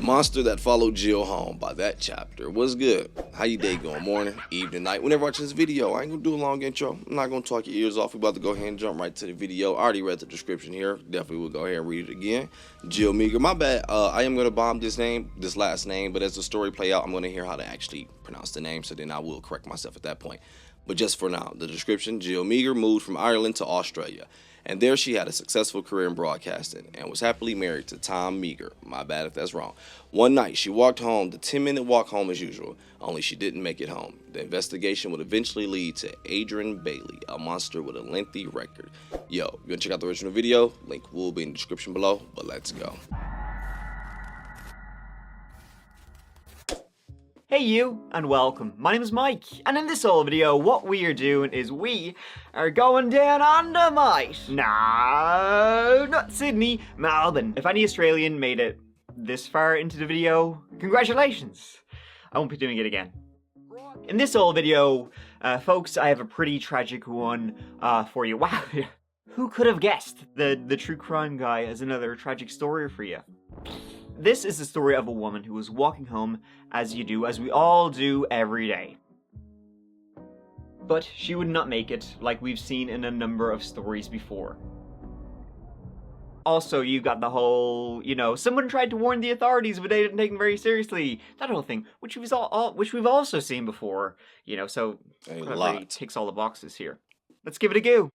The Monster That Followed Jill Home by that chapter. What's good? How you day going? Morning, evening, night. Whenever watching this video, I ain't gonna do a long intro. I'm not gonna talk your ears off. We're about to go ahead and jump right to the video. I already read the description here. Definitely will go ahead and read it again. Jill Meager. My bad. I am gonna bomb this last name, but as the story play out, I'm gonna hear how to actually pronounce the name, so then I will correct myself at that point. But just for now, the description: Jill Meager moved from Ireland to Australia, and there she had a successful career in broadcasting and was happily married to Tom Meager. My bad if that's wrong. One night, she walked home, the 10-minute walk home as usual, only she didn't make it home. The investigation would eventually lead to Adrian Bailey, a monster with a lengthy record. Yo, you wanna check out the original video? Link will be in the description below, but let's go. Hey you, and welcome. My name is Mike, and in this old video, what we are doing is we are going down under, mate. No, not Sydney, Melbourne. If any Australian made it this far into the video, congratulations. I won't be doing it again. In this old video, folks, I have a pretty tragic one for you. Wow, who could have guessed the true crime guy has another tragic story for you? This is the story of a woman who was walking home, as we all do every day. But she would not make it, like we've seen in a number of stories before. Also, you got the whole, someone tried to warn the authorities, but they didn't take them very seriously. That whole thing, which we've also seen before, so A really lot. ticks all the boxes here. Let's give it a go.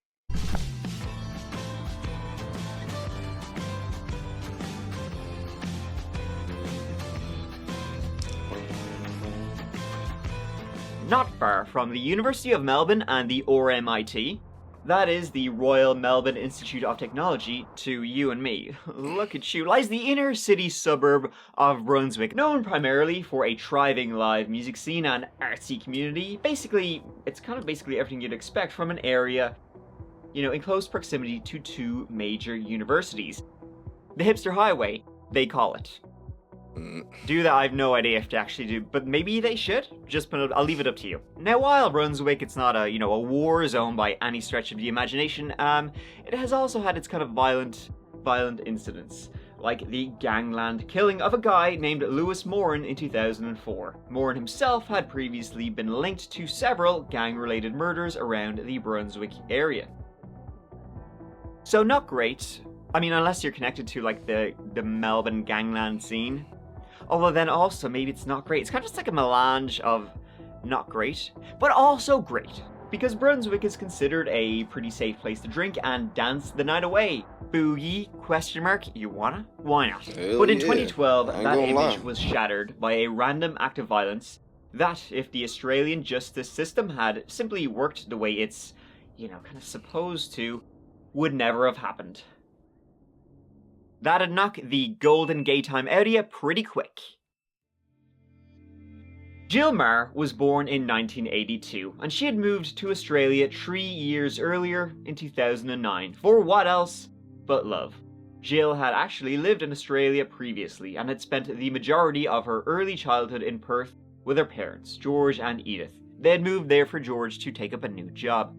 Not far from the University of Melbourne and the RMIT, that is the Royal Melbourne Institute of Technology to you and me, look at you, lies the inner city suburb of Brunswick, known primarily for a thriving live music scene and artsy community. Basically, it's kind of everything you'd expect from an area, in close proximity to two major universities. The hipster highway, they call it. Do that, I have no idea if to actually do, but maybe they should. I'll leave it up to you. Now, while Brunswick, it's not a war zone by any stretch of the imagination, it has also had its kind of violent incidents, like the gangland killing of a guy named Lewis Mourning in 2004. Mourning himself had previously been linked to several gang-related murders around the Brunswick area. So not great. I mean, unless you're connected to the Melbourne gangland scene. Although then also, maybe it's not great. It's kind of just like a melange of not great, but also great. Because Brunswick is considered a pretty safe place to drink and dance the night away. Boogie, ? You wanna? Why not? Hell But in yeah. 2012, I ain't that gonna image lie. was shattered by a random act of violence that, if the Australian justice system had simply worked the way it's, kind of supposed to, would never have happened. That'd knock the golden gay time out of you pretty quick. Jill Marr was born in 1982, and she had moved to Australia 3 years earlier in 2009. For what else but love? Jill had actually lived in Australia previously and had spent the majority of her early childhood in Perth with her parents, George and Edith. They had moved there for George to take up a new job.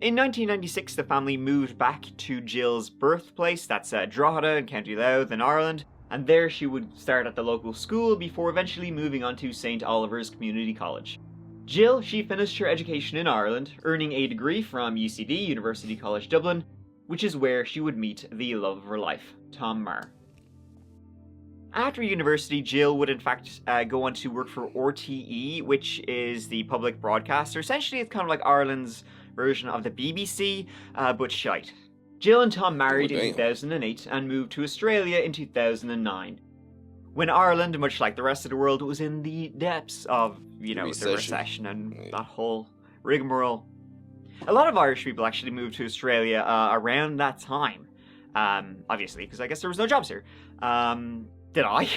In 1996, the family moved back to Jill's birthplace, that's Drogheda in County Louth in Ireland, and there she would start at the local school before eventually moving on to St. Oliver's Community College. Jill, she finished her education in Ireland, earning a degree from UCD, University College Dublin, which is where she would meet the love of her life, Tom Marr. After university, Jill would in fact go on to work for RTE, which is the public broadcaster. Essentially, it's kind of like Ireland's version of the BBC, but shite. Jill and Tom married in 2008 and moved to Australia in 2009. When Ireland, much like the rest of the world, was in the depths of, the recession and that whole rigmarole. A lot of Irish people actually moved to Australia around that time. Obviously, because I guess there was no jobs here. Did I?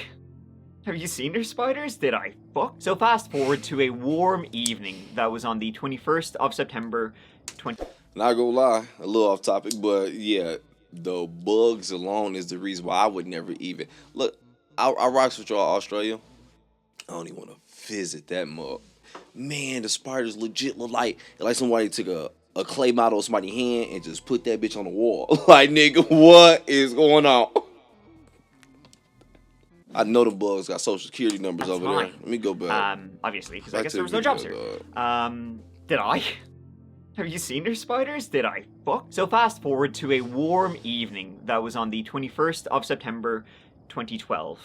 Have you seen their spiders? Did I fuck? So fast forward to a warm evening that was on the 21st of September 20... Not gonna lie, a little off topic, but yeah, the bugs alone is the reason why I would never even look. I rocks with y'all, Australia. I don't even want to visit that mug. Man, the spiders legit look like somebody took a clay model of somebody's hand and just put that bitch on the wall. Like, nigga, what is going on? I know the bugs got social security numbers That's over fine. there. Let me go back. Obviously, because I Back guess to there the was no jobs video, here. Did I? Have you seen her spiders? Did I? Fuck. So fast forward to a warm evening that was on the 21st of September, 2012.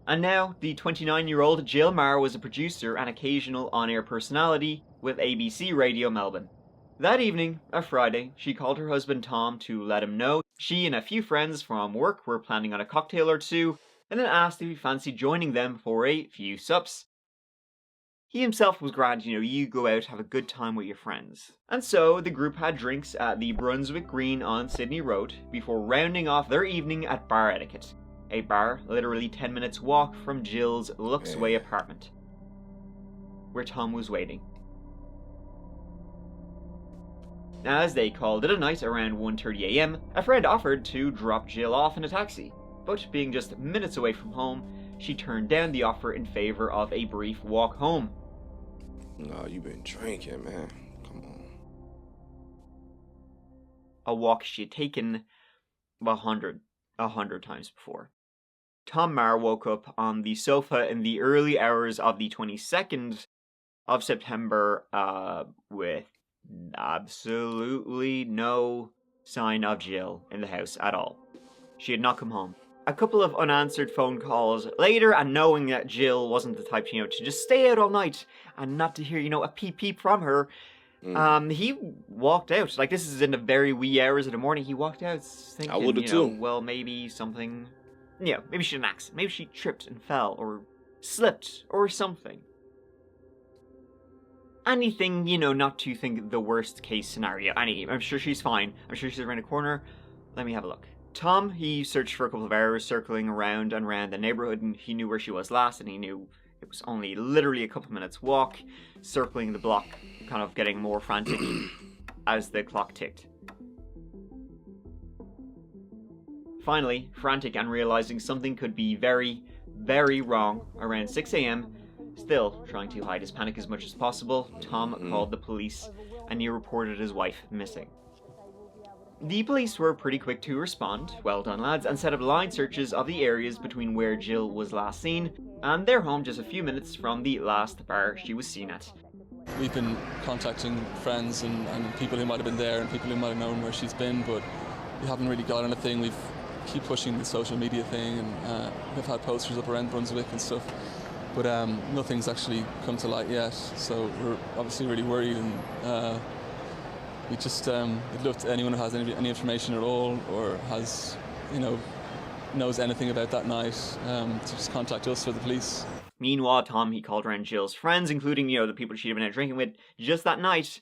And now, the 29-year-old Jill Marr was a producer and occasional on-air personality with ABC Radio Melbourne. That evening, a Friday, she called her husband Tom to let him know she and a few friends from work were planning on a cocktail or two, and then asked if he fancied joining them for a few sups. He himself was grand, you go out, have a good time with your friends. And so, the group had drinks at the Brunswick Green on Sydney Road before rounding off their evening at Bar Etiquette, a bar literally 10 minutes walk from Jill's Luxway apartment, where Tom was waiting. As they called it a night around 1:30 AM, a friend offered to drop Jill off in a taxi, but being just minutes away from home, she turned down the offer in favor of a brief walk home. No, you been drinking, man. Come on. A walk she had taken 100 times before. Tom Marr woke up on the sofa in the early hours of the 22nd of September with absolutely no sign of Jill in the house at all. She had not come home. A couple of unanswered phone calls later, and knowing that Jill wasn't the type, to just stay out all night and not to hear, a peep peep from her, he walked out. Like, this is in the very wee hours of the morning. He walked out thinking, I would've too. Well, maybe something, maybe she had an accident. Maybe she tripped and fell or slipped or something. Anything, not to think the worst case scenario. I'm sure she's fine. I'm sure she's around the corner. Let me have a look. Tom, he searched for a couple of hours, circling around and around the neighborhood, and he knew where she was last, and he knew it was only literally a couple minutes walk, circling the block, kind of getting more frantic as the clock ticked. Finally, frantic and realizing something could be very, very wrong, around 6 AM, still trying to hide his panic as much as possible, Tom called the police, and he reported his wife missing. The police were pretty quick to respond, well done lads, and set up line searches of the areas between where Jill was last seen and their home just a few minutes from the last bar she was seen at. We've been contacting friends and people who might have been there and people who might have known where she's been, but we haven't really got anything. We've keep pushing the social media thing, and we've had posters up around Brunswick and stuff, but nothing's actually come to light yet, so we're obviously really worried, and we just would love to anyone who has any information at all or has, knows anything about that night, to just contact us or the police. Meanwhile, Tom, he called around Jill's friends, including, the people she'd been out drinking with just that night,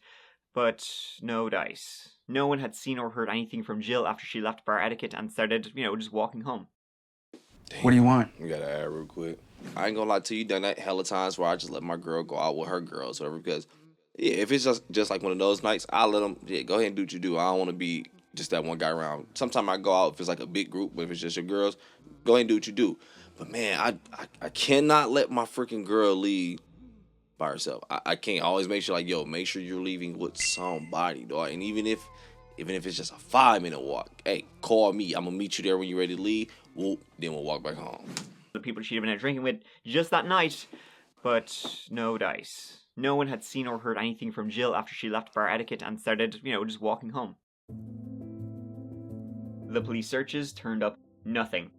but no dice. No one had seen or heard anything from Jill after she left Bar Etiquette and started, just walking home. Damn, what do you want? You gotta add real quick. I ain't gonna lie to you, done that hella times where I just let my girl go out with her girls or whatever, because if it's just like one of those nights, I let them, go ahead and do what you do. I don't want to be just that one guy around. Sometimes I go out if it's like a big group, but if it's just your girls, go ahead and do what you do. But man, I cannot let my freaking girl leave by herself. I can't. Always make sure, make sure you're leaving with somebody, dog. And even if it's just a 5-minute walk, hey, call me. I'm gonna meet you there when you're ready to leave. Then we'll walk back home. The people she'd been out drinking with just that night, but no dice. No one had seen or heard anything from Jill after she left Bar Etiquette and started, just walking home. The police searches turned up nothing.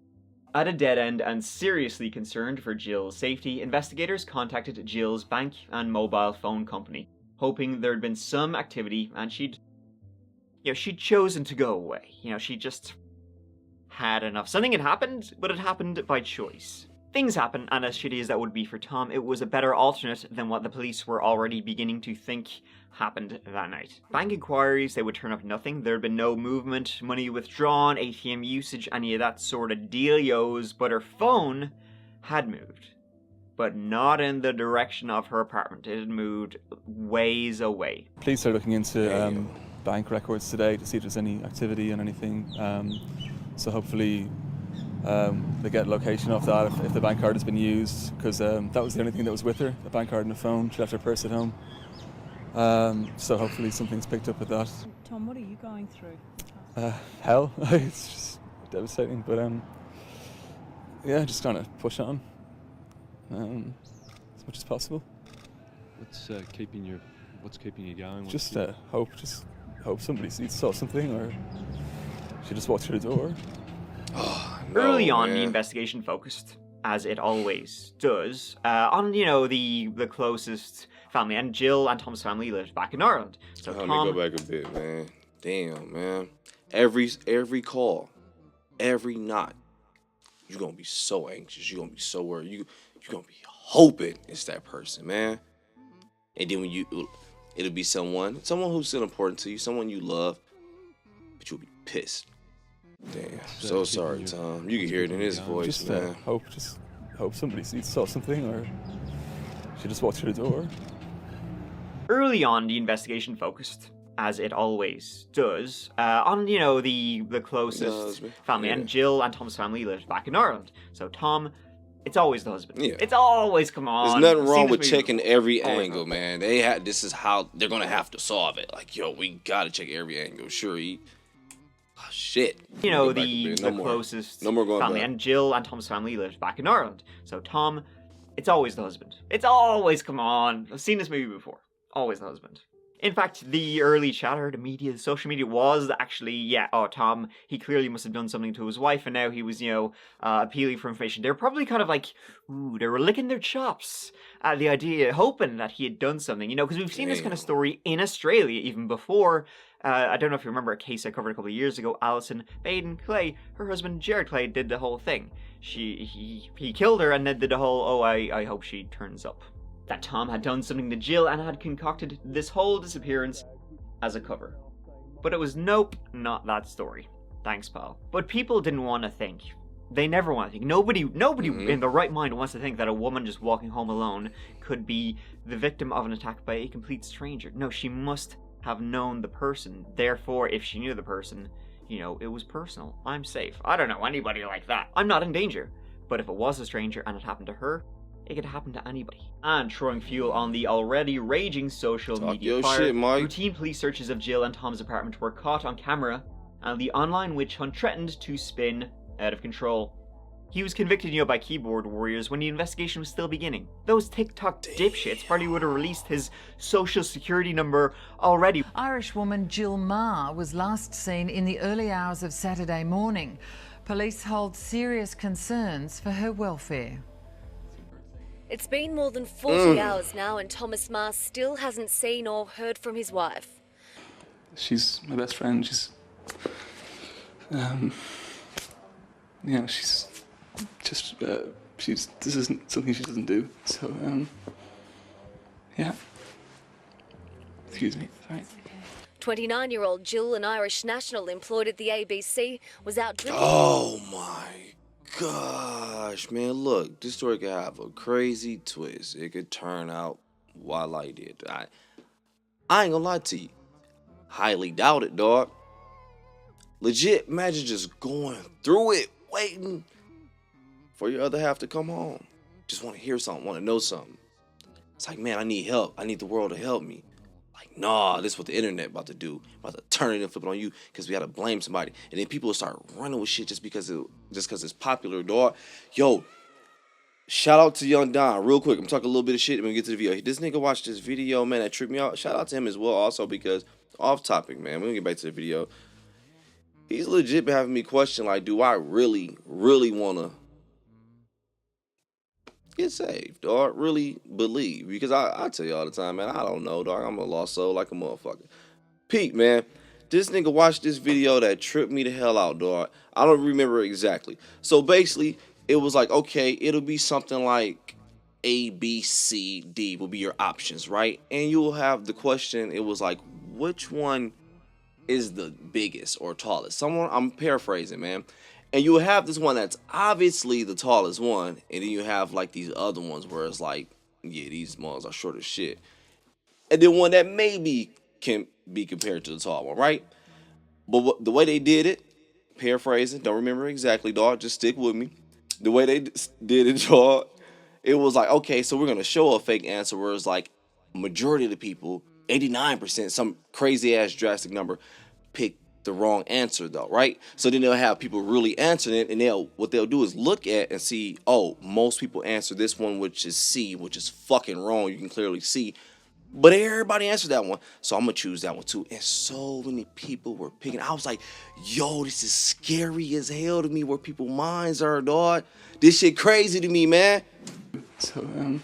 At a dead end and seriously concerned for Jill's safety, investigators contacted Jill's bank and mobile phone company, hoping there'd been some activity and she'd chosen to go away. She just had enough. Something had happened, but it happened by choice. Things happen, and as shitty as that would be for Tom, it was a better alternate than what the police were already beginning to think happened that night. Bank inquiries, they would turn up nothing. There'd been no movement, money withdrawn, ATM usage, any of that sort of dealios, but her phone had moved. But not in the direction of her apartment. It had moved ways away. Police are looking into bank records today to see if there's any activity and anything. So hopefully they get a location off that if the bank card has been used, because that was the only thing that was with her, the bank card and the phone. She left her purse at home. So hopefully something's picked up with that. Tom, what are you going through? Hell. It's just devastating, but yeah, just trying to push on as much as possible. What's keeping you going? Just hope somebody saw something, or she just walked through the door. Oh, no, Early on, the man. investigation focused, as it always does, on, you know, the closest family. And Jill and Tom's family lived back in Ireland. So Let me Tom... go back a bit, man. Damn, man. Every call, every knot, you're gonna be so anxious. You're gonna be so worried. You're gonna be hoping it's that person, man. And then it'll be someone who's still important to you, someone you love, but you'll be pissed. Damn, so sorry, Tom. You can hear it in his voice, Just man. hope somebody saw something, or she just walked through the door. Early on, the investigation focused, as it always does, on, you know, the closest family. Yeah. And Jill and Tom's family lived back in Ireland. So Tom, it's always the husband. Yeah. It's always, come on. There's nothing I've seen wrong this with movie checking before. every Always angle, husband. man. This is how they're gonna have to solve it. Like, yo, we gotta check every angle. Sure, oh, shit. You know, Go back a the bit. No more. closest No more going family. back. And Jill and Tom's family lived back in Ireland. So Tom, it's always the husband. It's always, come on. I've seen this movie before. Always the husband. In fact, the early chatter, the media, the social media was actually, Tom, he clearly must have done something to his wife, and now he was, appealing for information. They were probably kind of like, they were licking their chops at the idea, hoping that he had done something, because we've seen this kind of Damn. story in Australia even before. I don't know if you remember a case I covered a couple of years ago. Alison Baden Clay, her husband Jared Clay, did the whole thing. He killed her and then did the whole, I hope she turns up. That Tom had done something to Jill and had concocted this whole disappearance as a cover. But it was nope, not that story. Thanks, pal. But people didn't want to think. They never want to think. Nobody in the right mind wants to think that a woman just walking home alone could be the victim of an attack by a complete stranger. No, she must have known the person. Therefore, if she knew the person, it was personal. I'm safe. I don't know anybody like that. I'm not in danger. But if it was a stranger and it happened to her, it could happen to anybody. And throwing fuel on the already raging social media your fire, shit, Mike. routine police searches of Jill and Tom's apartment were caught on camera, and the online witch hunt threatened to spin out of control. He was convicted, by keyboard warriors when the investigation was still beginning. Those TikTok dipshits probably would have released his social security number already. Irish woman Jill Maher was last seen in the early hours of Saturday morning. Police hold serious concerns for her welfare. It's been more than 40 hours now and Thomas Maher still hasn't seen or heard from his wife. She's my best friend. She's this isn't something she doesn't do. So, yeah. Excuse me, sorry. 29-year-old Jill, an Irish national employed at the ABC, was out drinking. Oh my gosh, man. Look, this story could have a crazy twist. It could turn out while I did. I ain't gonna lie to you. Highly doubt it, dog. Legit, imagine just going through it, waiting for your other half to come home. Just want to hear something, want to know something. It's like, man, I need help. I need the world to help me. Like, nah, this is what the internet about to do. About to turn it and flip it on you because we got to blame somebody. And then people will start running with shit just because it's popular, dog. Yo, shout out to Young Don. Real quick, I'm talking a little bit of shit and we get to the video. This nigga watched this video, man, that tripped me out. Shout out to him as well also because off topic, man. We're going to get back to the video. He's legit been having me question, like, do I really, really want to get saved, dog? Really believe? Because I tell you all the time, man, I don't know, dog. I'm a lost soul like a motherfucker. Pete, man, this nigga watched this video that tripped me the hell out, dog. I don't remember exactly. So basically, it was like, okay, it'll be something like A, B, C, D will be your options, right? And you will have the question, it was like, which one is the biggest or tallest? I'm paraphrasing, man. And you have this one that's obviously the tallest one, and then you have like these other ones where it's like, yeah, these ones are short as shit. And then one that maybe can be compared to the tall one, right? But the way they did it, paraphrasing, don't remember exactly, dog, just stick with me. The way they did it, dog, it was like, okay, so we're going to show a fake answer where it's like majority of the people, 89%, some crazy ass drastic number, pick the wrong answer though, right? So then they'll have people really answering it, and what they'll do is look at and see, oh, most people answer this one, which is C, which is fucking wrong. You can clearly see. But everybody answered that one, so I'm gonna choose that one too. And so many people were picking. I was like, yo, this is scary as hell to me where people's minds are, dog. This shit crazy to me, man. So,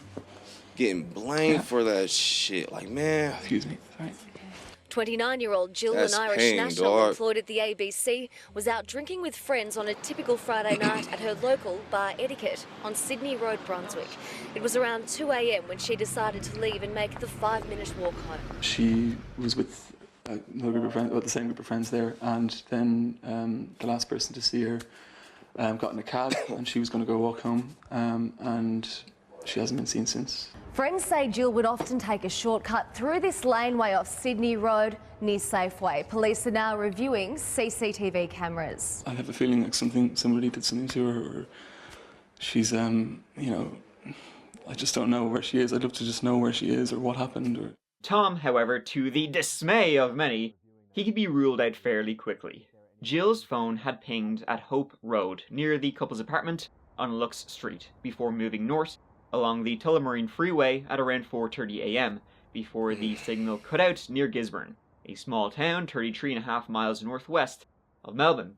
Getting blamed for that shit. Like, man. excuse me. Sorry. 29-year-old Jill, That's an Irish pain, national dog. employed at the ABC, was out drinking with friends on a typical Friday night at her local bar Etiquette on Sydney Road, Brunswick. It was around 2 a.m. when she decided to leave and make the 5-minute walk home. She was with another group of friends, well, the same group of friends there, and then the last person to see her got in a cab, and she was going to go walk home, and she hasn't been seen since. Friends say Jill would often take a shortcut through this laneway off Sydney Road near Safeway. Police are now reviewing CCTV cameras. I have a feeling like somebody did something to her, or she's, you know, I just don't know where she is. I'd love to just know where she is or what happened. Or Tom, however, to the dismay of many, he could be ruled out fairly quickly. Jill's phone had pinged at Hope Road, near the couple's apartment on Lux Street, before moving north along the Tullamarine Freeway at around 4:30 a.m, before the signal cut out near Gisborne, a small town 33.5 miles northwest of Melbourne.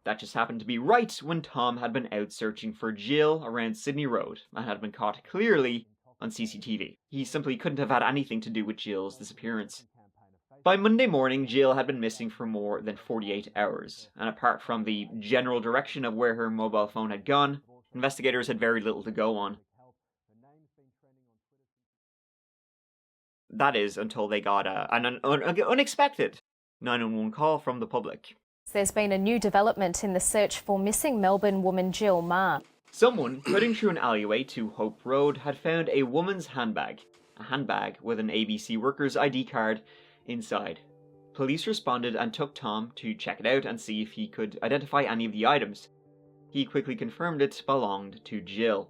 That just happened to be right when Tom had been out searching for Jill around Sydney Road and had been caught clearly on CCTV. He simply couldn't have had anything to do with Jill's disappearance. By Monday morning, Jill had been missing for more than 48 hours, and apart from the general direction of where her mobile phone had gone, investigators had very little to go on. That is, until they got an unexpected 911 call from the public. There's been a new development in the search for missing Melbourne woman Jill Marr. Someone cutting through an alleyway to Hope Road had found a woman's handbag, a handbag with an ABC worker's ID card inside. Police responded and took Tom to check it out and see if he could identify any of the items. He quickly confirmed it belonged to Jill.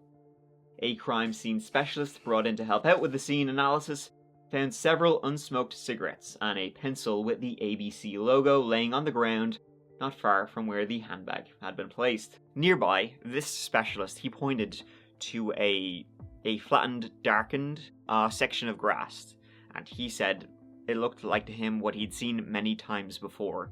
A crime scene specialist brought in to help out with the scene analysis found several unsmoked cigarettes and a pencil with the ABC logo laying on the ground not far from where the handbag had been placed. Nearby, this specialist, he pointed to a flattened, darkened section of grass, and he said it looked like to him what he'd seen many times before,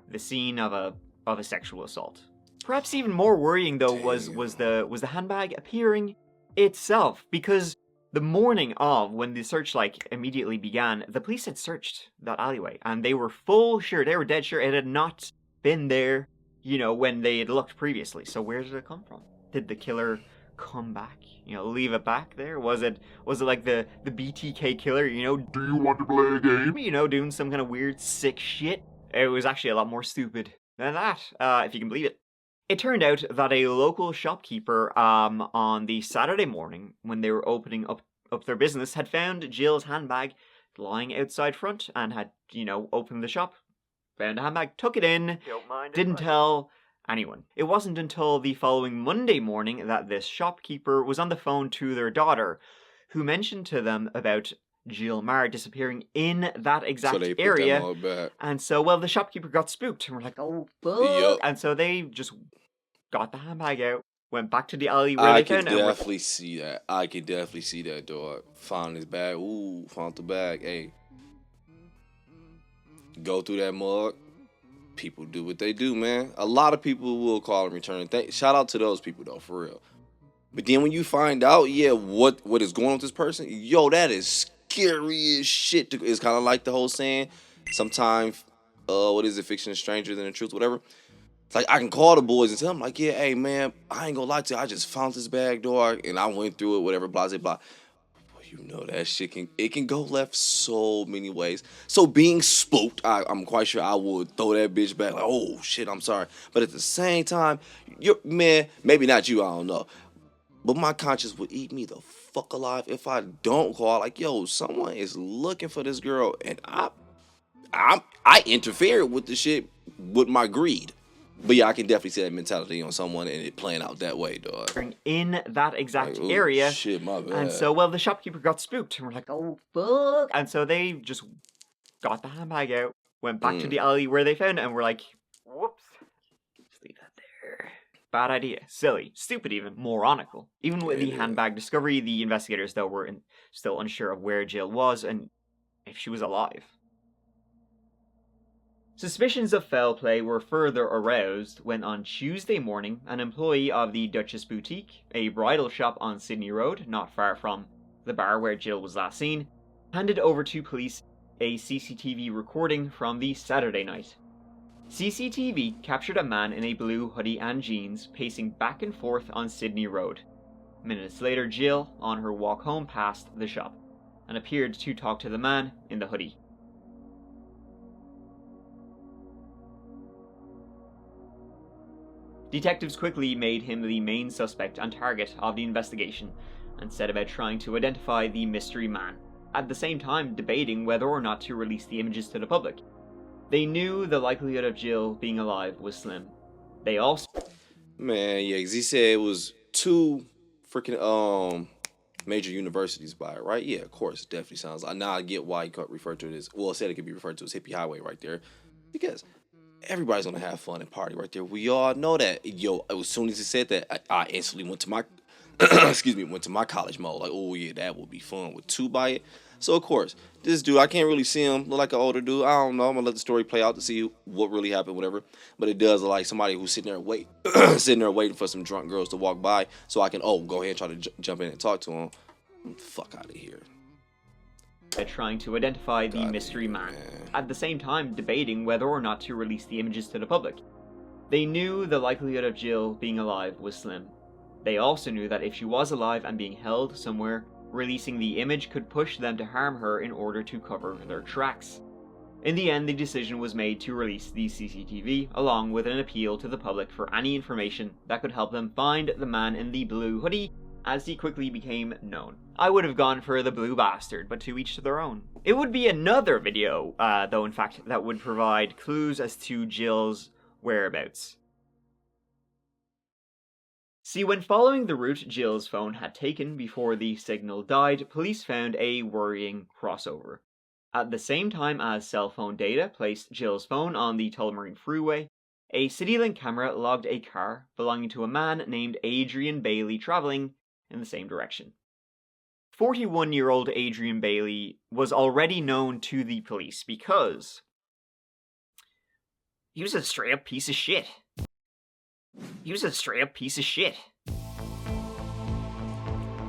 the scene of a sexual assault. Perhaps even more worrying though was the handbag appearing itself, because the morning of when the search immediately began, the police had searched that alleyway and they were they were dead sure it had not been there, when they had looked previously. So where did it come from? Did the killer come back? Leave it back there? Was it like the BTK killer, do you want to play a game? Doing some kind of weird sick shit? It was actually a lot more stupid than that, if you can believe it. It turned out that a local shopkeeper on the Saturday morning, when they were opening up their business, had found Jill's handbag lying outside front and had, opened the shop, found a handbag, took it in, didn't tell anyone. It wasn't until the following Monday morning that this shopkeeper was on the phone to their daughter, who mentioned to them about Jill Marr disappearing in that exact So they put area. them all back. And so, the shopkeeper got spooked and were like, oh, fuck. Yep. And so they just got the handbag out, went back to the alley where I they can found it. definitely see that. I can definitely see that, dog. Found his bag. Ooh, found the bag. Hey. Go through that mug. People do what they do, man. A lot of people will call and return. Shout out to those people, though, for real. But then when you find out, what is going on with this person, that is scary as shit. It's kind of like the whole saying, sometimes, fiction is stranger than the truth, whatever. It's like, I can call the boys and tell them, like, yeah, hey, man, I ain't gonna lie to you. I just found this bag, dog, and I went through it, whatever, blah, blah, blah. That shit can go left so many ways. So being spooked, I'm quite sure I would throw that bitch back, like, oh, shit, I'm sorry. But at the same time, maybe not you, I don't know. But my conscience would eat me the fuck alive if I don't call, like, someone is looking for this girl, and I interfered with the shit with my greed. But I can definitely see that mentality on someone and it playing out that way, dog. In that exact Like, area. Shit, my bad. And so, the shopkeeper got spooked and were like, oh, fuck. And so they just got the handbag out, went back to the alley where they found it and were like, whoops, just leave that there. Bad idea. Silly. Stupid even. Moronical. Even with the handbag discovery, the investigators, though, were still unsure of where Jill was and if she was alive. Suspicions of foul play were further aroused when on Tuesday morning, an employee of the Duchess Boutique, a bridal shop on Sydney Road, not far from the bar where Jill was last seen, handed over to police a CCTV recording from the Saturday night. CCTV captured a man in a blue hoodie and jeans pacing back and forth on Sydney Road. Minutes later, Jill, on her walk home, passed the shop and appeared to talk to the man in the hoodie. Detectives quickly made him the main suspect and target of the investigation and set about trying to identify the mystery man, at the same time debating whether or not to release the images to the public. They knew the likelihood of Jill being alive was slim. They also... Man, yeah, 'cause he said it was 2 freaking major universities by it, right? Yeah, of course, it definitely sounds like... Now I get why you could refer to it as... Well, it said it could be referred to as hippie highway right there. Because everybody's gonna have fun and party right there. We all know that. Yo, as soon as he said that, I instantly went to my... went to my college mode. Like, oh yeah, that would be fun with 2 by it. So, of course, this dude, I can't really see him. Look like an older dude. I don't know. I'm going to let the story play out to see what really happened, whatever. But it does look like somebody who's sitting there waiting for some drunk girls to walk by so I can, go ahead and try to jump in and talk to him. Fuck out of here. Trying to identify the mystery man, at the same time debating whether or not to release the images to the public. They knew the likelihood of Jill being alive was slim. They also knew that if she was alive and being held somewhere, releasing the image could push them to harm her in order to cover their tracks. In the end, the decision was made to release the CCTV, along with an appeal to the public for any information that could help them find the man in the blue hoodie, as he quickly became known. I would have gone for the blue bastard, but to each to their own. It would be another video, though, in fact, that would provide clues as to Jill's whereabouts. See, when following the route Jill's phone had taken before the signal died, police found a worrying crossover. At the same time as cell phone data placed Jill's phone on the Tullamarine Freeway, a CityLink camera logged a car belonging to a man named Adrian Bailey travelling in the same direction. 41-year-old Adrian Bailey was already known to the police because he was a straight-up piece of shit.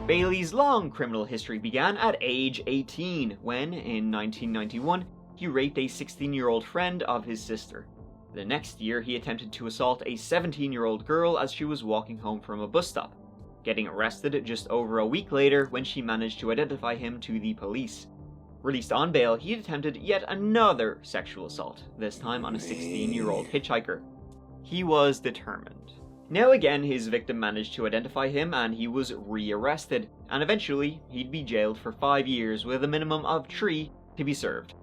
Bailey's long criminal history began at age 18 when, in 1991, he raped a 16-year-old friend of his sister. The next year, he attempted to assault a 17-year-old girl as she was walking home from a bus stop, getting arrested just over a week later when she managed to identify him to the police. Released on bail, he attempted yet another sexual assault, this time on a 16-year-old hitchhiker. He was determined. Now again, his victim managed to identify him and he was re-arrested, and eventually he'd be jailed for 5 years with a minimum of 3 to be served.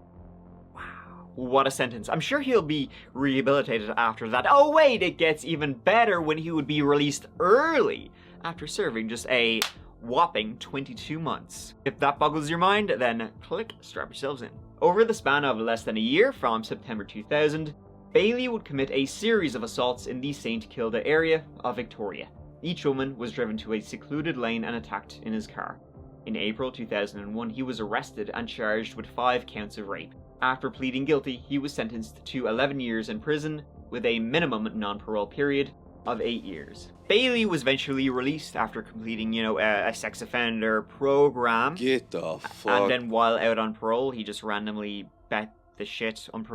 Wow, what a sentence. I'm sure he'll be rehabilitated after that. Oh wait, it gets even better when he would be released early after serving just a whopping 22 months. If that boggles your mind, then click, strap yourselves in. Over the span of less than a year, from September 2000, Bailey would commit a series of assaults in the St Kilda area of Victoria. Each woman was driven to a secluded lane and attacked in his car. In April 2001, he was arrested and charged with 5 counts of rape. After pleading guilty, he was sentenced to 11 years in prison with a minimum non-parole period of 8 years. Bailey was eventually released after completing, a sex offender program. Get the fuck. And then while out on parole, he just randomly bet the shit out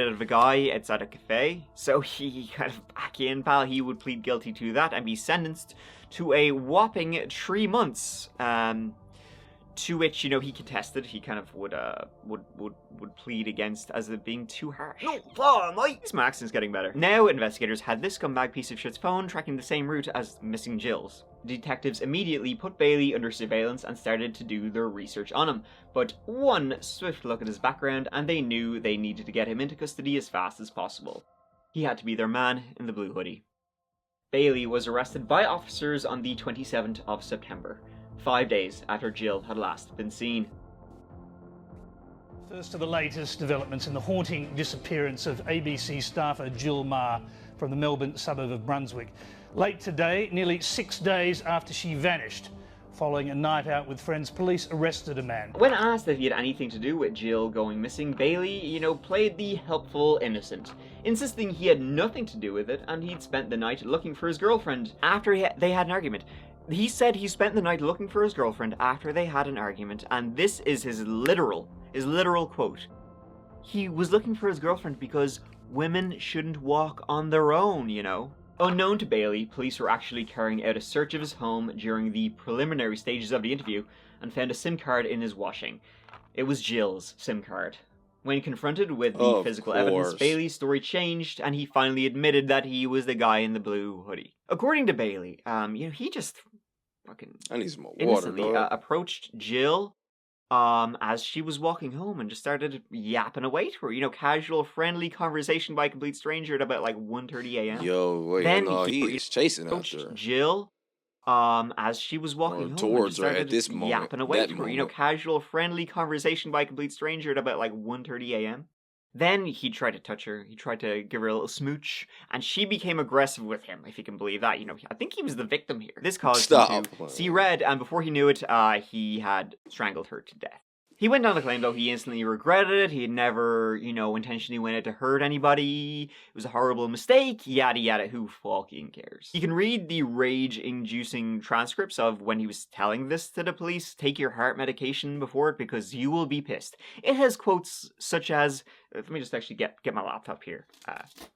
of a guy outside a cafe. So he kind of back in, pal. He would plead guilty to that and be sentenced to a whopping 3 months. To which, he contested. He kind of would plead against as it being too harsh. No, Mike! My accent's getting better. Now, investigators had this scumbag piece of shit's phone tracking the same route as missing Jill's. Detectives immediately put Bailey under surveillance and started to do their research on him. But one swift look at his background and they knew they needed to get him into custody as fast as possible. He had to be their man in the blue hoodie. Bailey was arrested by officers on the 27th of September. 5 days after Jill had last been seen. First to the latest developments in the haunting disappearance of ABC staffer Jill Marr from the Melbourne suburb of Brunswick. Late today, nearly 6 days after she vanished, following a night out with friends, police arrested a man. When asked if he had anything to do with Jill going missing, Bailey, played the helpful innocent, insisting he had nothing to do with it and he'd spent the night looking for his girlfriend after they had an argument. He said he spent the night looking for his girlfriend after they had an argument, and this is his literal quote. He was looking for his girlfriend because women shouldn't walk on their own, Unknown to Bailey, police were actually carrying out a search of his home during the preliminary stages of the interview and found a SIM card in his washing. It was Jill's SIM card. When confronted with the physical evidence, Bailey's story changed and he finally admitted that he was the guy in the blue hoodie. According to Bailey, he just fucking I need some more water, innocently dog. approached Jill as she was walking home and just started yapping away to her. Casual, friendly conversation by a complete stranger at about like 1:30 a.m. Yo, wait, Then no, he he's chasing approached after her. Jill as she was walking home towards and her just at this moment, yapping away that to her. moment. Casual, friendly conversation by a complete stranger at about like 1:30 a.m. Then he tried to touch her. He tried to give her a little smooch, and she became aggressive with him, if you can believe that. I think he was the victim here. This caused him to see red, and before he knew it, he had strangled her to death. He went down the claim, though. He instantly regretted it. He had never, intentionally went out to hurt anybody. It was a horrible mistake. Yada yada. Who fucking cares? You can read the rage-inducing transcripts of when he was telling this to the police. Take your heart medication before it because you will be pissed. It has quotes such as, let me just actually get my laptop here.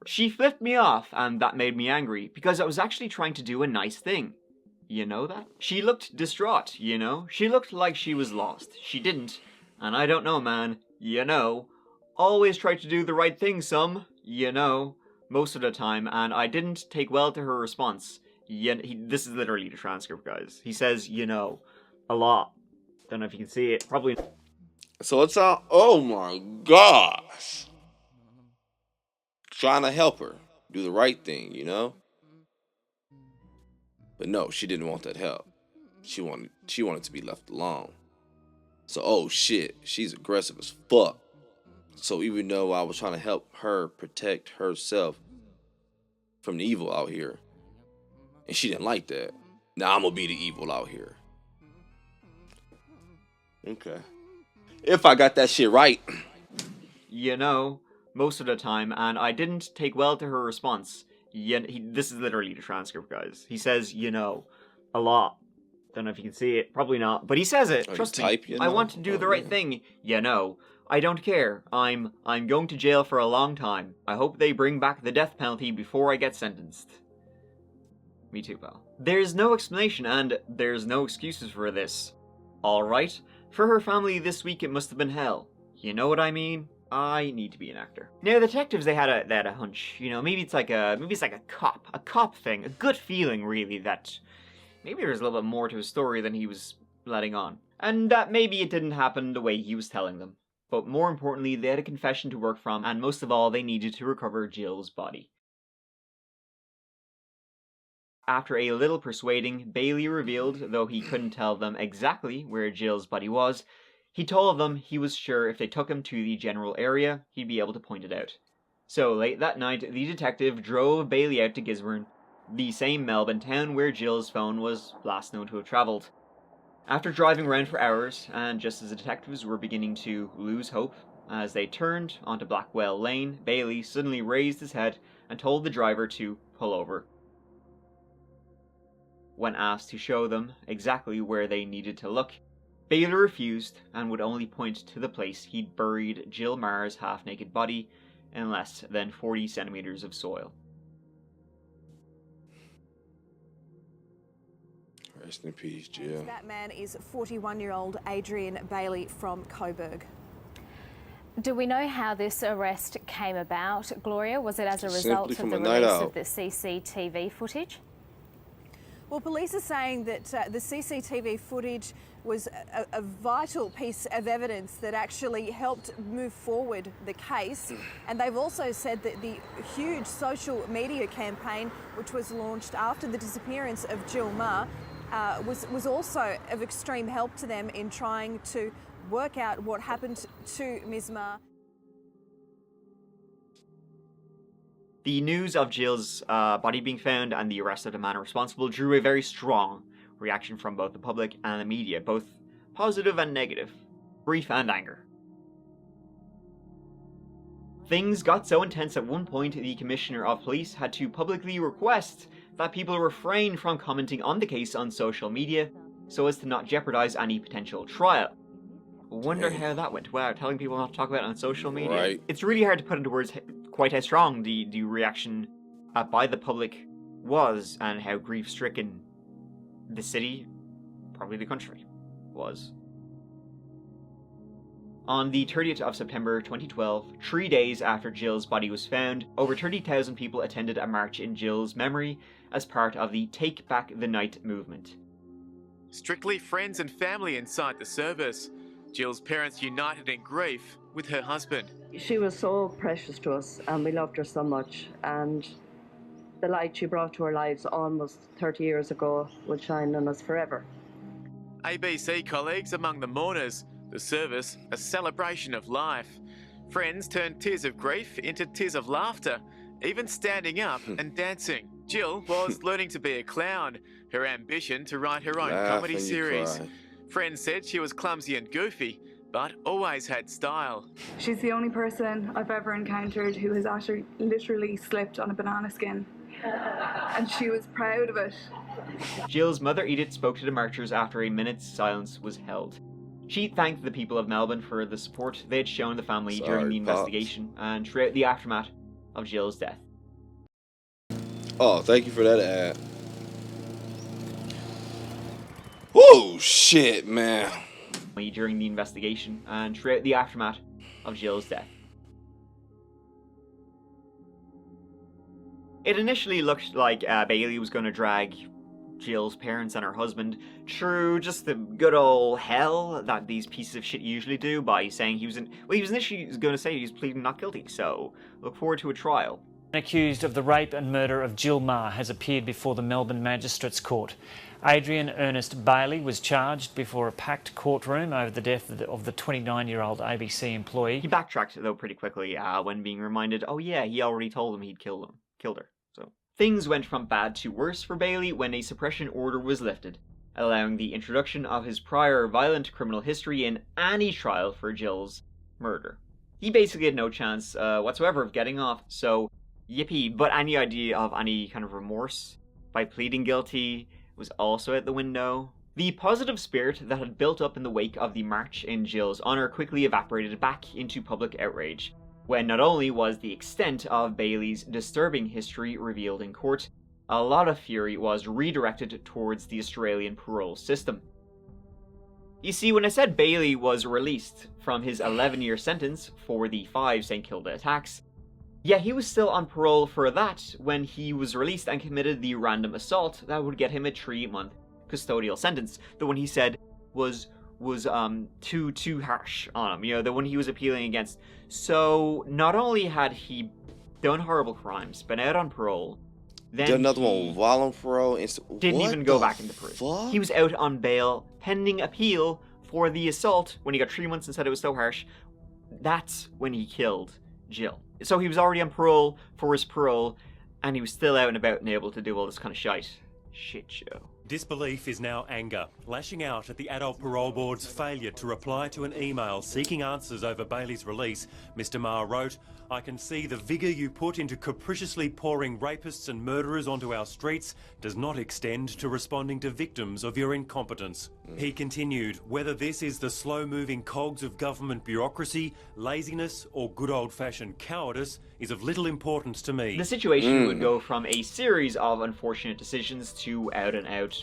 She flipped me off, and that made me angry because I was actually trying to do a nice thing. You know that? She looked distraught, She looked like she was lost. She didn't. And I don't know, man. Always try to do the right thing, most of the time, and I didn't take well to her response. This is literally the transcript, guys. He says, a lot. Don't know if you can see it. Probably. So it's all, oh my gosh. Trying to help her do the right thing, But no, she didn't want that help. She wanted to be left alone. So, oh shit, she's aggressive as fuck. So even though I was trying to help her protect herself from the evil out here, and she didn't like that, now I'm gonna be the evil out here. Okay. If I got that shit right. Most of the time, and I didn't take well to her response. This is literally the transcript, guys. He says, a lot. Don't know if you can see it. Probably not. But he says it. Trust me. I want to do the right thing. I don't care. I'm going to jail for a long time. I hope they bring back the death penalty before I get sentenced. Me too, pal. There's no explanation and there's no excuses for this. Alright? For her family this week it must have been hell. You know what I mean? I need to be an actor. Now the detectives, they had a hunch. Maybe it's like a cop thing, a gut feeling really that maybe there's a little bit more to his story than he was letting on. And that maybe it didn't happen the way he was telling them. But more importantly, they had a confession to work from, and most of all, they needed to recover Jill's body. After a little persuading, Bailey revealed, though he couldn't tell them exactly where Jill's body was, he told them he was sure if they took him to the general area, he'd be able to point it out. So late that night, the detective drove Bailey out to Gisborne, the same Melbourne town where Jill's phone was last known to have travelled. After driving around for hours, and just as the detectives were beginning to lose hope, as they turned onto Blackwell Lane, Bailey suddenly raised his head and told the driver to pull over. When asked to show them exactly where they needed to look, Bailey refused and would only point to the place he'd buried Jill Marr's half-naked body in less than 40 centimeters of soil. Rest in peace, Jill. That man is 41-year-old Adrian Bailey from Coburg. Do we know how this arrest came about, Gloria? Was it as a result of the from a night release out. of the CCTV footage? Well, police are saying that the CCTV footage was a vital piece of evidence that actually helped move forward the case. And they've also said that the huge social media campaign, which was launched after the disappearance of Jill Marr, was also of extreme help to them in trying to work out what happened to Ms. Ma. The news of Jill's body being found and the arrest of the man responsible drew a very strong reaction from both the public and the media, both positive and negative, grief and anger. Things got so intense at one point the Commissioner of Police had to publicly request that people refrain from commenting on the case on social media so as to not jeopardize any potential trial. Wonder how that went. Wow, telling people not to talk about it on social media. Right. It's really hard to put into words quite how strong the reaction by the public was and how grief-stricken the city, probably the country, was. On the 30th of September 2012, 3 days after Jill's body was found, over 30,000 people attended a march in Jill's memory as part of the Take Back the Night movement. Strictly friends and family inside the service. Jill's parents united in grief with her husband. She was so precious to us and we loved her so much, and the light she brought to our lives almost 30 years ago will shine on us forever. ABC colleagues among the mourners. The service, a celebration of life. Friends turned tears of grief into tears of laughter, even standing up and dancing. Jill was learning to be a clown, her ambition to write her own comedy series. Friends said she was clumsy and goofy, but always had style. She's the only person I've ever encountered who has actually literally slipped on a banana skin. And she was proud of it. Jill's mother Edith spoke to the marchers after a minute's silence was held. She thanked the people of Melbourne for the support they had shown the family during the investigation and throughout the aftermath of Jill's death. Oh, thank you for that ad. Whoa, shit, man. During the investigation and throughout the aftermath of Jill's death. It initially looked like Bailey was going to drag Jill's parents and her husband through just the good old hell that these pieces of shit usually do by saying he was initially going to say he was pleading not guilty, so look forward to a trial. Accused of the rape and murder of Jill Ma has appeared before the Melbourne Magistrates Court. Adrian Ernest Bailey was charged before a packed courtroom over the death of the 29-year-old ABC employee. He backtracked though pretty quickly when being reminded, oh yeah, he already told them he'd killed her. So things went from bad to worse for Bailey when a suppression order was lifted, allowing the introduction of his prior violent criminal history in any trial for Jill's murder. He basically had no chance whatsoever of getting off, so yippee, but any idea of any kind of remorse by pleading guilty was also out the window. The positive spirit that had built up in the wake of the march in Jill's honour quickly evaporated back into public outrage, when not only was the extent of Bailey's disturbing history revealed in court, a lot of fury was redirected towards the Australian parole system. You see, when I said Bailey was released from his 11-year sentence for the 5 St Kilda attacks, yeah, he was still on parole for that when he was released and committed the random assault that would get him a 3-month custodial sentence. The one he said was too harsh on him, you know, the one he was appealing against. So not only had he done horrible crimes, been out on parole, then did another one while on parole, didn't even go back into prison. Fuck? He was out on bail pending appeal for the assault when he got 3 months and said it was so harsh. That's when he killed Jill. So he was already on parole for his parole, and he was still out and about and able to do all this kind of shit show. Disbelief is now anger, lashing out at the Adult Parole Board's failure to reply to an email seeking answers over Bailey's release. Mr Maher wrote, "I can see the vigour you put into capriciously pouring rapists and murderers onto our streets does not extend to responding to victims of your incompetence." He continued, "Whether this is the slow-moving cogs of government bureaucracy, laziness or good old-fashioned cowardice is of little importance to me." The situation would go from a series of unfortunate decisions to out and out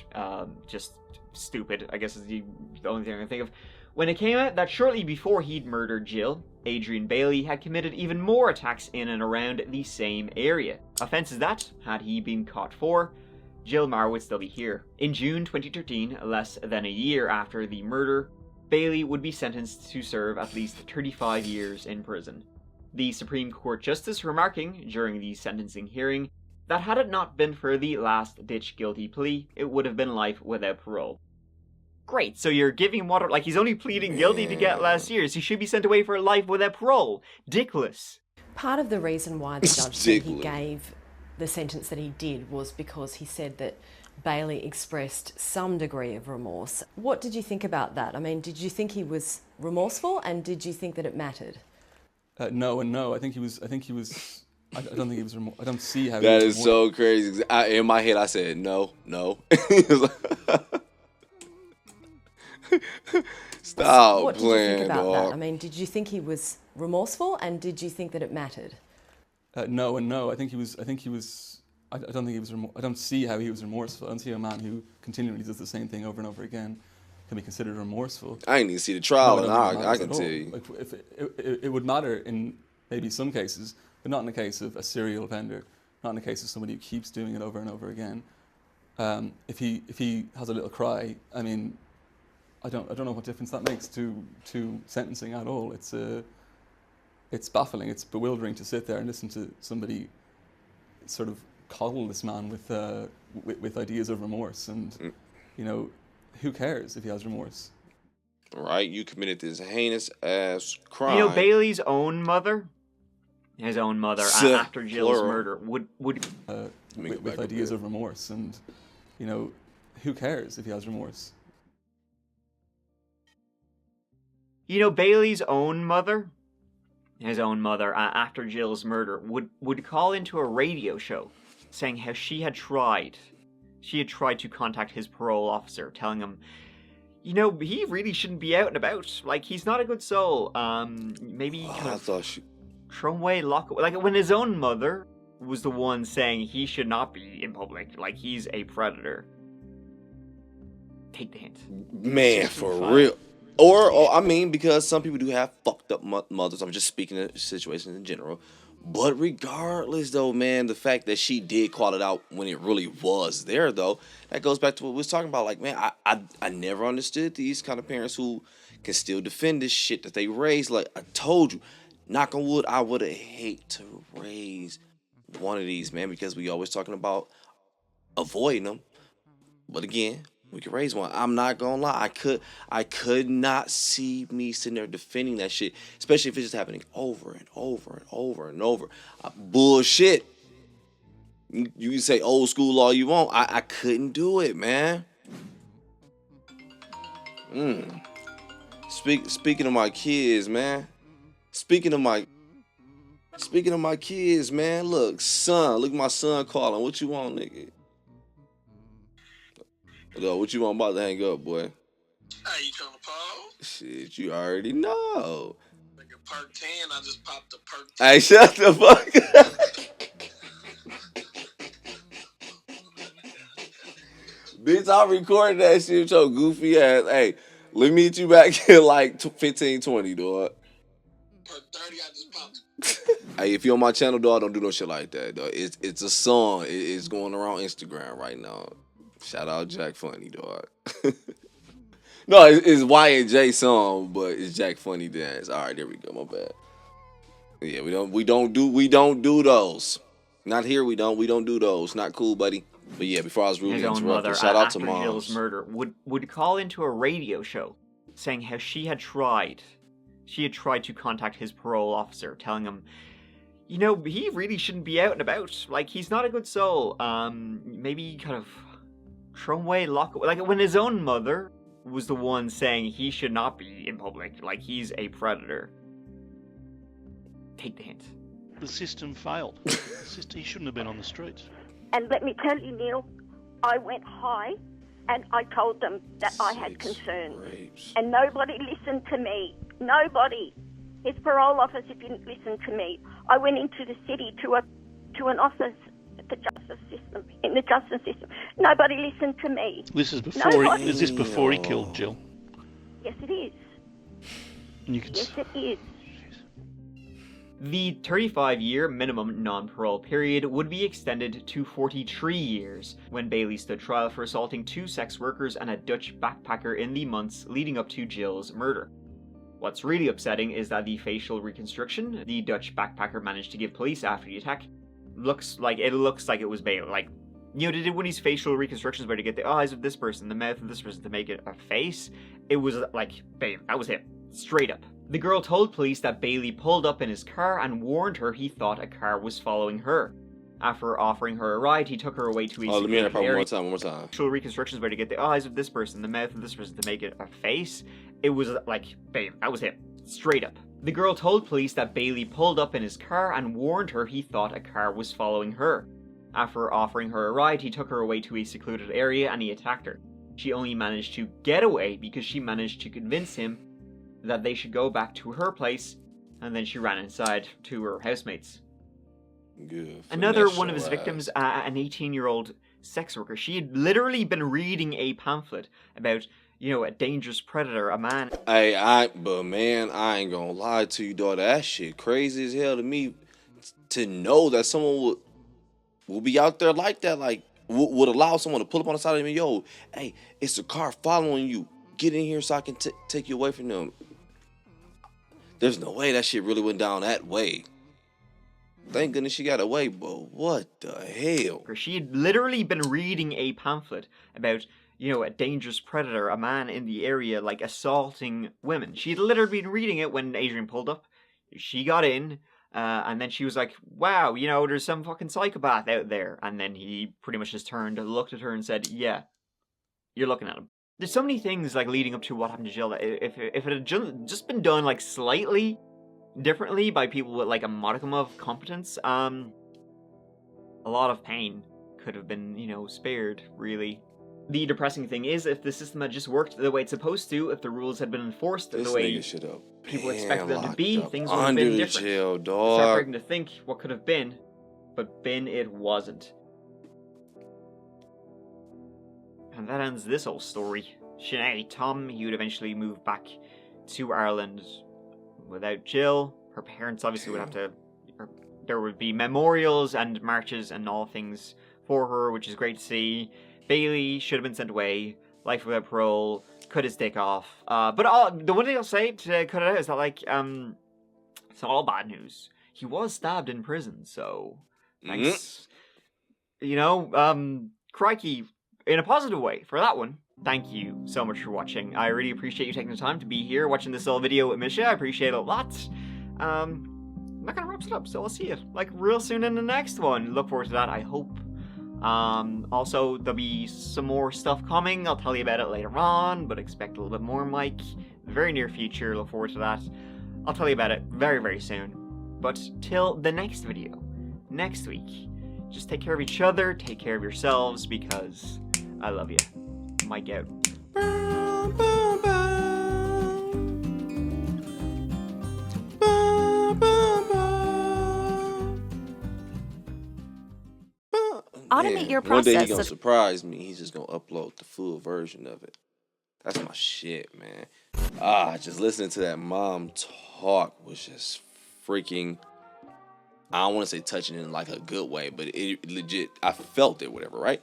just stupid, I guess is the only thing I can think of. When it came out that shortly before he'd murdered Jill, Adrian Bailey had committed even more attacks in and around the same area. Offences that, had he been caught for, Jill Maher would still be here. In June 2013, less than a year after the murder, Bailey would be sentenced to serve at least 35 years in prison. The Supreme Court Justice remarking during the sentencing hearing that had it not been for the last-ditch guilty plea, it would have been life without parole. Great, so you're giving him water, like he's only pleading guilty to get less years. He should be sent away for life without parole. Dickless. Part of the reason why the judge said he gave the sentence that he did was because he said that Bailey expressed some degree of remorse. What did you think about that? I mean, did you think he was remorseful, and did you think that it mattered? No and no. I think he was. I don't think he was. I don't see how. That is so crazy. In my head, I said no. Stop what playing, did you think about dog. that? I mean, did you think he was remorseful, and did you think that it mattered? No and no. I think he was. I don't think he was. I don't see how he was remorseful. I don't see how a man who continually does the same thing over and over again can be considered remorseful. I didn't even see the trial, No, and I can at all. tell you. Like, if it would matter in maybe some cases, but not in the case of a serial offender, not in the case of somebody who keeps doing it over and over again. If he has a little cry, I mean, I don't know what difference that makes to sentencing at all. It's baffling. It's bewildering to sit there and listen to somebody sort of coddle this man with ideas of remorse, and you know, who cares if he has remorse? Right, you committed this heinous ass crime. You know, Bailey's own mother, his own mother, after Jill's murder, would with ideas of remorse, and you know, who cares if he has remorse? You know, Bailey's own mother, his own mother, after Jill's murder, would call into a radio show saying how she had tried to contact his parole officer, telling him, you know, he really shouldn't be out and about. Like, he's not a good soul. Maybe throw him away, lock away. Like, when his own mother was the one saying he should not be in public, like, he's a predator. Take the hint. Man, for real. Or I mean, because some people do have fucked up mothers. I'm just speaking of situations in general. But regardless, though, man, the fact that she did call it out when it really was there, though, that goes back to what we was talking about. Like, man, I never understood these kind of parents who can still defend this shit that they raised. Like, I told you, knock on wood, I would have hate to raise one of these, man, because we always talking about avoiding them. But again, we could raise one. I'm not gonna lie. I could not see me sitting there defending that shit, especially if it's just happening over and over and over and over. Bullshit. You can say old school all you want. I couldn't do it, man. Speaking of my kids, man. Speaking of my kids, man. Look at my son calling. What you want, nigga? Yo, what you want? I'm about to hang up, boy. Hey, you trying to pause? Shit, you already know. Like a perk 10, I just popped a perk 10. Hey, shut the fuck up. Bitch, I recorded that shit with your goofy ass. Hey, let me meet you back in like 15, 20, dog. Perk 30, I just popped. Hey, if you're on my channel, dog, don't do no shit like that, dog. It's a song. It's going around Instagram right now. Shout out Jack Funny, dog. No, it's Y and J song, but it's Jack Funny dance. All right, there we go. My bad. Yeah, we don't do those. Not here. We don't do those. Not cool, buddy. But yeah, before I was rudely interrupted, shout out to after moms. Jill's murder, would call into a radio show saying how she had tried to contact his parole officer, telling him, you know, he really shouldn't be out and about. Like, he's not a good soul. Maybe kind of throw him away, lock away. Like, when his own mother was the one saying he should not be in public. Like, he's a predator. Take the hint. The system failed. He shouldn't have been on the streets. And let me tell you, Neil, I went high and I told them that I had concerns. And nobody listened to me. Nobody. His parole officer didn't listen to me. I went into the city to an office at the justice system, in the justice system. Nobody listened to me. This is before is this before he killed Jill? Yes, it is. And you can Yes, it is. The 35-year minimum non-parole period would be extended to 43 years when Bailey stood trial for assaulting 2 sex workers and a Dutch backpacker in the months leading up to Jill's murder. What's really upsetting is that the facial reconstruction the Dutch backpacker managed to give police after the attack looks like it was Bailey. Like, You know, they did one of these facial reconstructions where they get the eyes of this person, the mouth of this person to make it a face. It was like, bam, that was him. Straight up. The girl told police that Bailey pulled up in his car and warned her he thought a car was following her. After offering her a ride, he took her away to a let me hear that part area. one more time. Facial reconstructions where they get the eyes of this person, the mouth of this person to make it a face. It was like, bam, that was him. Straight up. The girl told police that Bailey pulled up in his car and warned her he thought a car was following her. After offering her a ride, he took her away to a secluded area and he attacked her. She only managed to get away because she managed to convince him that they should go back to her place, and then she ran inside to her housemates. Good. Another one of his victims, an 18-year-old sex worker, she had literally been reading a pamphlet about, you know, a dangerous predator, a man. But man, I ain't gonna lie to you, dog. That shit crazy as hell to me. To know that someone will be out there like that, like would allow someone to pull up on the side of me, yo, hey, it's a car following you. Get in here so I can take you away from them. There's no way that shit really went down that way. Thank goodness she got away, but what the hell? She had literally been reading a pamphlet about, you know, a dangerous predator, a man in the area, like, assaulting women. She had literally been reading it when Adrian pulled up. She got in, and then she was like, wow, you know, there's some fucking psychopath out there. And then he pretty much just turned, looked at her and said, yeah, you're looking at him. There's so many things, like, leading up to what happened to Jill that if it had just been done, like, slightly differently by people with, like, a modicum of competence, a lot of pain could have been, you know, spared, really. The depressing thing is, if the system had just worked the way it's supposed to, if the rules had been enforced the way people expected them to be, things would have been different. Jail, It's dog. heartbreaking to think what could have been, but it wasn't. And that ends this whole story. Sinead, Tom, he would eventually move back to Ireland without Jill. Her parents obviously would have to... There would be memorials and marches and all things for her, which is great to see. Bailey should have been sent away. Life without parole. Cut his dick off. But the one thing I'll say to cut it out is that, like, it's not all bad news. He was stabbed in prison, so... Thanks. You know, crikey... In a positive way, for that one. Thank you so much for watching. I really appreciate you taking the time to be here, watching this little video with Misha. I appreciate it a lot. That kind of wraps it up, so I'll see you, like, real soon in the next one. Look forward to that, I hope. Also, there'll be some more stuff coming. I'll tell you about it later on, but expect a little bit more, Mike. In the very near future, look forward to that. I'll tell you about it very, very soon. But till the next video, next week, just take care of each other, take care of yourselves, because... I love you. Mike out. Automate your One day process he's gonna of... surprise me. He's just gonna upload the full version of it. That's my shit, man. Just listening to that mom talk was just freaking... I don't want to say touching in like a good way, but it legit, I felt it, whatever, right?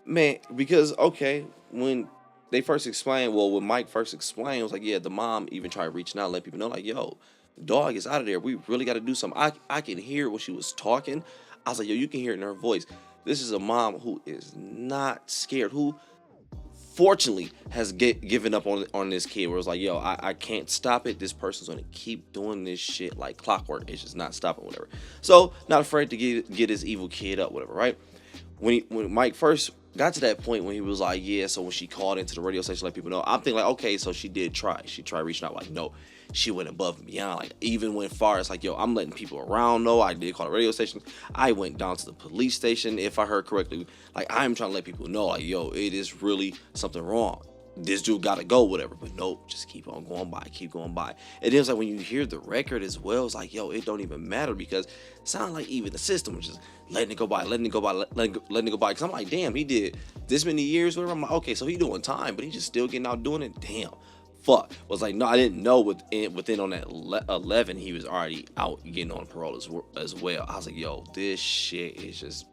Man, because, okay, when they first explained, well, when Mike first explained, it was like, yeah, the mom even tried reaching out, let people know, like, yo, the dog is out of there. We really got to do something. I can hear when she was talking. I was like, yo, you can hear it in her voice. This is a mom who is not scared, who fortunately has given up on this kid, where it's like, yo, I can't stop it. This person's going to keep doing this shit like clockwork. It's just not stopping, whatever. So, not afraid to get his evil kid up, whatever, right? When Mike first got to that point when he was like, yeah, so when she called into the radio station to let people know, I'm thinking like, okay, so she did try. She tried reaching out. Like, no, she went above and beyond. Like, even went far. It's like, yo, I'm letting people around know. I did call the radio station. I went down to the police station, if I heard correctly. Like, I'm trying to let people know, like, yo, it is really something wrong. This dude gotta go, whatever. But nope, just keep on going by, keep going by. And then it's like when you hear the record as well, it's like, yo, it don't even matter, because it sounds like even the system was just letting it go by, letting it go by, letting it go by. Because I'm like, damn, he did this many years, whatever. I'm like, okay, so he doing time, but he just still getting out doing it. Damn, fuck. Was like, no, I didn't know within on that 11 he was already out getting on parole as well. I was like, yo, this shit is just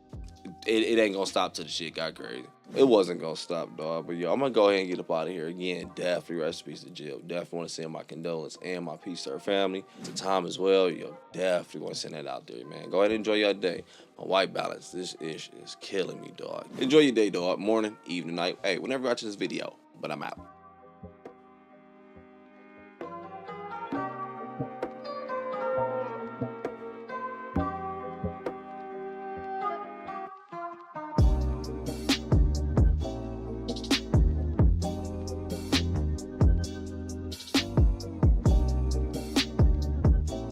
it ain't gonna stop till the shit got crazy. It wasn't gonna stop, dog. But yo, I'm gonna go ahead and get up out of here again. Definitely rest in peace to Jill. Definitely want to send my condolence and my peace to her family, to Tom as well. Yo, definitely want to send that out there, man. Go ahead and enjoy your day. My white balance, this ish is killing me, dog. Enjoy your day, dog. Morning, evening, night. Hey, whenever you're watching this video. But I'm out.